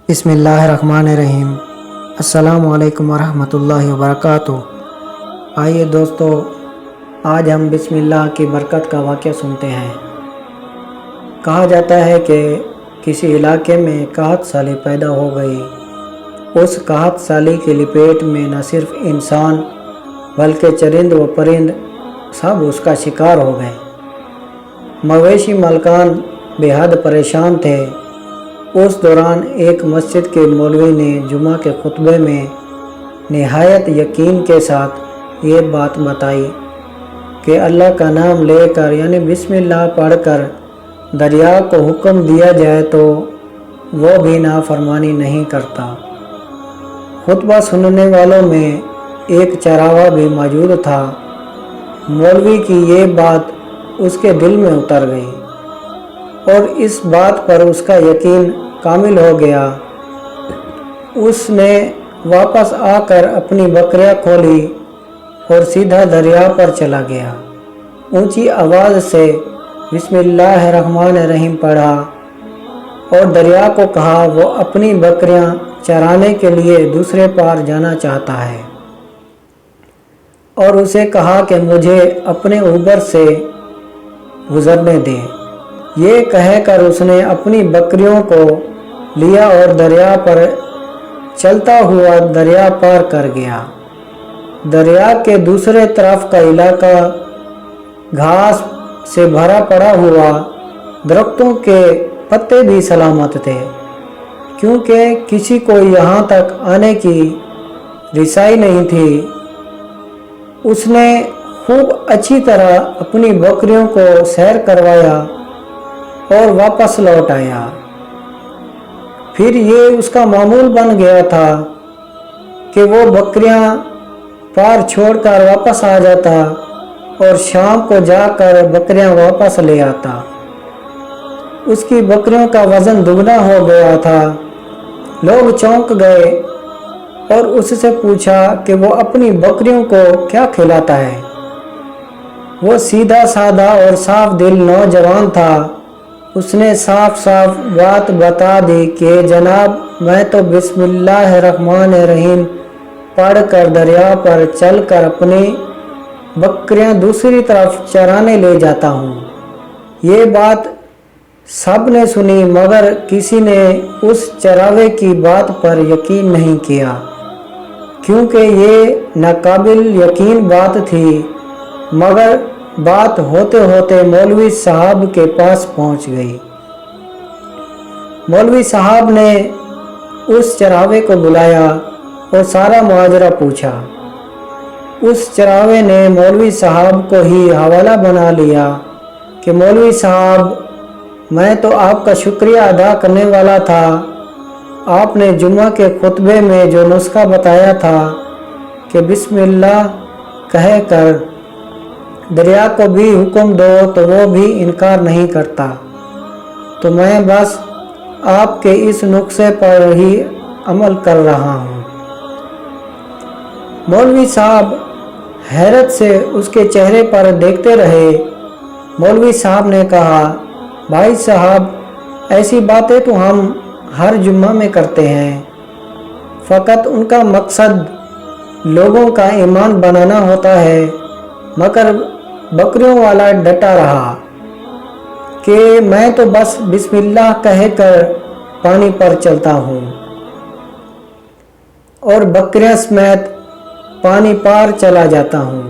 بسم اللہ الرحمن الرحیم۔ السلام علیکم ورحمۃ اللہ وبرکاتہ۔ آئیے دوستو، آج ہم بسم اللہ کی برکت کا واقعہ سنتے ہیں۔ کہا جاتا ہے کہ کسی علاقے میں قحط سالی پیدا ہو گئی۔ اس قحط سالی کی لپیٹ میں نہ صرف انسان بلکہ چرند و پرند سب اس کا شکار ہو گئے۔ مویشی مالکان بے حد پریشان تھے۔ اس دوران ایک مسجد کے مولوی نے جمعہ کے خطبے میں نہایت یقین کے ساتھ یہ بات بتائی کہ اللہ کا نام لے کر یعنی بسم اللہ پڑھ کر دریا کو حکم دیا جائے تو وہ بھی نافرمانی نہیں کرتا۔ خطبہ سننے والوں میں ایک چراغا بھی موجود تھا۔ مولوی کی یہ بات اس کے دل میں اتر گئی اور اس بات پر اس کا یقین کامل ہو گیا۔ اس نے واپس آ کر اپنی بکریاں کھولی اور سیدھا دریا پر چلا گیا۔ اونچی آواز سے بسم اللہ الرحمن الرحیم پڑھا اور دریا کو کہا وہ اپنی بکریاں چرانے کے لیے دوسرے پار جانا چاہتا ہے، اور اسے کہا کہ مجھے اپنے اوپر سے گزرنے دے۔ یہ کہہ کر اس نے اپنی بکریوں کو لیا اور دریا پر چلتا ہوا دریا پار کر گیا۔ دریا کے دوسرے طرف کا علاقہ گھاس سے بھرا پڑا ہوا، درختوں کے پتے بھی سلامت تھے کیونکہ کسی کو یہاں تک آنے کی رسائی نہیں تھی۔ اس نے خوب اچھی طرح اپنی بکریوں کو سیر کروایا اور واپس لوٹ آیا۔ پھر یہ اس کا معمول بن گیا تھا کہ وہ بکریاں پار چھوڑ کر واپس آ جاتا اور شام کو جا کر بکریاں واپس لے آتا۔ اس کی بکریوں کا وزن دگنا ہو گیا تھا۔ لوگ چونک گئے اور اس سے پوچھا کہ وہ اپنی بکریوں کو کیا کھلاتا ہے۔ وہ سیدھا سادہ اور صاف دل نوجوان تھا۔ اس نے صاف صاف بات بتا دی کہ جناب، میں تو بسم اللہ الرحمن الرحیم پڑھ کر دریا پر چل کر اپنی بکریاں دوسری طرف چرانے لے جاتا ہوں۔ یہ بات سب نے سنی مگر کسی نے اس چراوے کی بات پر یقین نہیں کیا کیونکہ یہ ناقابل یقین بات تھی، مگر بات ہوتے ہوتے مولوی صاحب کے پاس پہنچ گئی۔ مولوی صاحب نے اس چراوے کو بلایا اور سارا ماجرا پوچھا۔ اس چراوے نے مولوی صاحب کو ہی حوالہ بنا لیا کہ مولوی صاحب، میں تو آپ کا شکریہ ادا کرنے والا تھا۔ آپ نے جمعہ کے خطبے میں جو نسخہ بتایا تھا کہ بسم اللہ کہہ کر دریا کو بھی حکم دو تو وہ بھی انکار نہیں کرتا، تو میں بس آپ کے اس نسخے پر ہی عمل کر رہا ہوں۔ مولوی صاحب حیرت سے اس کے چہرے پر دیکھتے رہے۔ مولوی صاحب نے کہا، بھائی صاحب، ایسی باتیں تو ہم ہر جمعہ میں کرتے ہیں، فقط ان کا مقصد لوگوں کا ایمان بنانا ہوتا ہے، مگر بکریوں والا ڈٹا رہا کہ میں تو بس بسم اللہ کہہ کر پانی پر چلتا ہوں اور بکریاں سمیت پانی پار چلا جاتا ہوں۔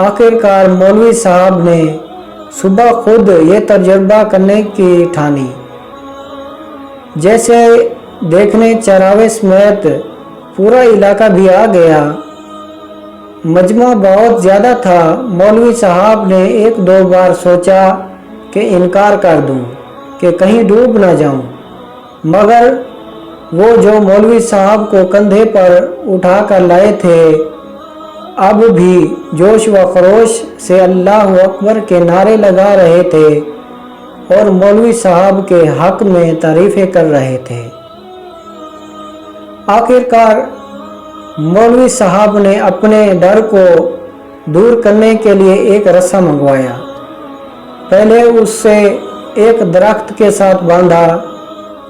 آخرکار مولوی صاحب نے صبح خود یہ تجربہ کرنے کی ٹھانی۔ جیسے دیکھنے چراوے سمیت پورا علاقہ بھی آ گیا۔ مجمع بہت زیادہ تھا۔ مولوی صاحب نے ایک دو بار سوچا کہ انکار کر دوں کہ کہیں ڈوب نہ جاؤں، مگر وہ جو مولوی صاحب کو کندھے پر اٹھا کر لائے تھے اب بھی جوش و خروش سے اللہ اکبر کے نعرے لگا رہے تھے اور مولوی صاحب کے حق میں تعریفیں کر رہے تھے۔ آخرکار مولوی صاحب نے اپنے ڈر کو دور کرنے کے لیے ایک رسہ منگوایا۔ پہلے اس سے ایک درخت کے ساتھ باندھا،